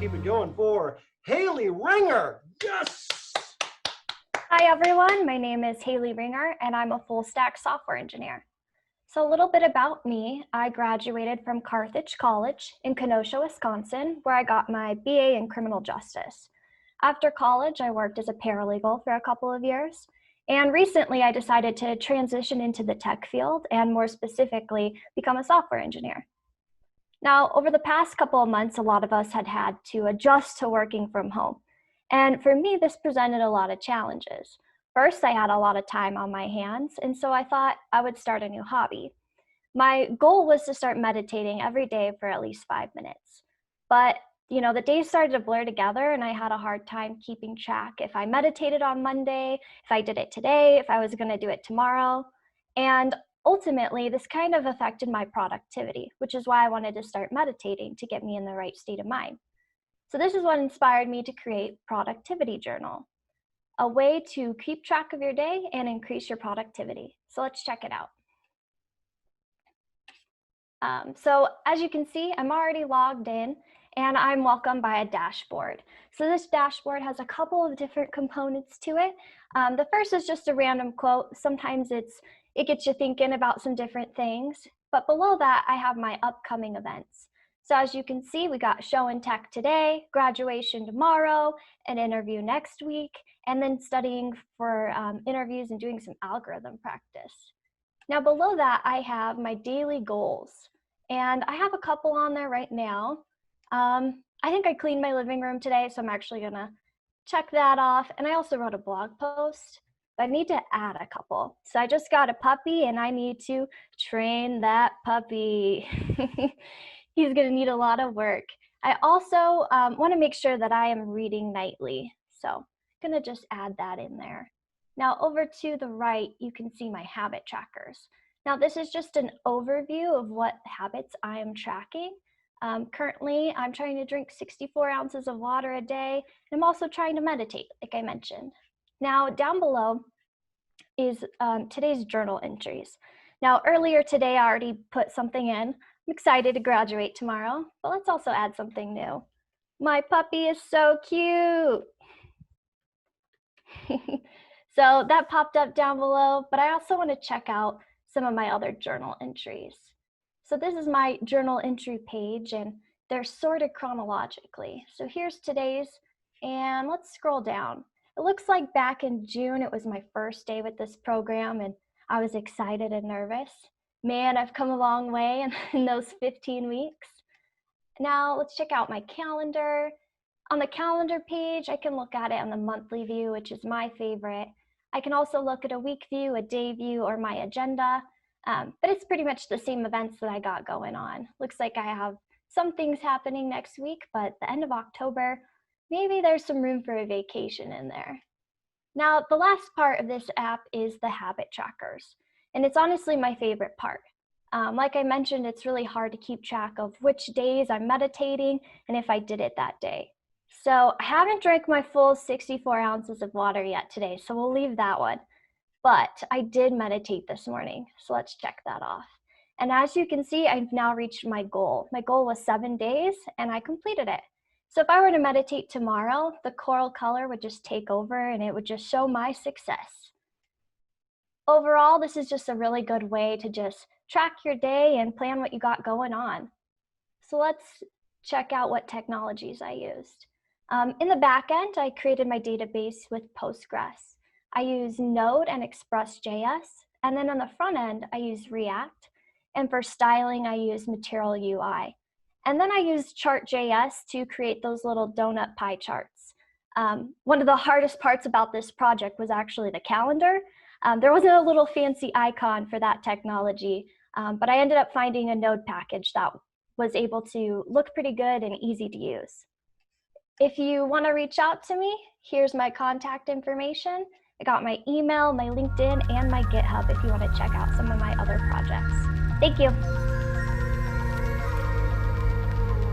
keep it going for Haley Ringer. Yes! Hi everyone, my name is Haley Ringer and I'm a full stack software engineer. So a little bit about me, I graduated from Carthage College in Kenosha, Wisconsin, where I got my BA in criminal justice. After college, I worked as a paralegal for a couple of years. And recently I decided to transition into the tech field and more specifically, become a software engineer. Now, over the past couple of months, a lot of us had to adjust to working from home. And for me, this presented a lot of challenges. First, I had a lot of time on my hands, and so I thought I would start a new hobby. My goal was to start meditating every day for at least 5 minutes. But, the days started to blur together, and I had a hard time keeping track if I meditated on Monday, if I did it today, if I was going to do it tomorrow. And ultimately, this kind of affected my productivity, which is why I wanted to start meditating to get me in the right state of mind. So this is what inspired me to create Productivity Journal, a way to keep track of your day and increase your productivity. So let's check it out. So as you can see, I'm already logged in and I'm welcomed by a dashboard. So this dashboard has a couple of different components to it. The first is just a random quote. Sometimes it gets you thinking about some different things. But below that, I have my upcoming events. So as you can see, we got show and tech today, graduation tomorrow, an interview next week, and then studying for interviews and doing some algorithm practice. Now below that, I have my daily goals. And I have a couple on there right now. I think I cleaned my living room today, so I'm actually gonna check that off. And I also wrote a blog post, but I need to add a couple. So I just got a puppy and I need to train that puppy. He's gonna need a lot of work. I also wanna make sure that I am reading nightly. So I'm gonna just add that in there. Now over to the right, you can see my habit trackers. Now this is just an overview of what habits I am tracking. Currently, I'm trying to drink 64 ounces of water a day, and I'm also trying to meditate, like I mentioned. Now down below is today's journal entries. Now earlier today, I already put something in. I'm excited to graduate tomorrow, but let's also add something new. My puppy is so cute. So that popped up down below, but I also want to check out some of my other journal entries. So this is my journal entry page and they're sorted chronologically. So here's today's and let's scroll down. It looks like back in June, it was my first day with this program and I was excited and nervous. Man, I've come a long way in those 15 weeks. Now let's check out my calendar. On the calendar page, I can look at it on the monthly view, which is my favorite. I can also look at a week view, a day view, or my agenda, but it's pretty much the same events that I got going on. Looks like I have some things happening next week, but the end of October, maybe there's some room for a vacation in there. Now, the last part of this app is the habit trackers, and it's honestly my favorite part. Like I mentioned, it's really hard to keep track of which days I'm meditating and if I did it that day. So I haven't drank my full 64 ounces of water yet today, so we'll leave that one. But I did meditate this morning, so let's check that off. And as you can see, I've now reached my goal. My goal was 7 days, and I completed it. So if I were to meditate tomorrow, the coral color would just take over, and it would just show my success. Overall, this is just a really good way to just track your day and plan what you got going on. So let's check out what technologies I used. In the back end, I created my database with Postgres. I use Node and Express.js, and then on the front end, I use React, and for styling, I use Material UI. And then I use Chart.js to create those little donut pie charts. One of the hardest parts about this project was actually the calendar. There wasn't a little fancy icon for that technology, but I ended up finding a Node package that was able to look pretty good and easy to use. If you want to reach out to me, here's my contact information. I got my email, my LinkedIn, and my GitHub if you want to check out some of my other projects. Thank you.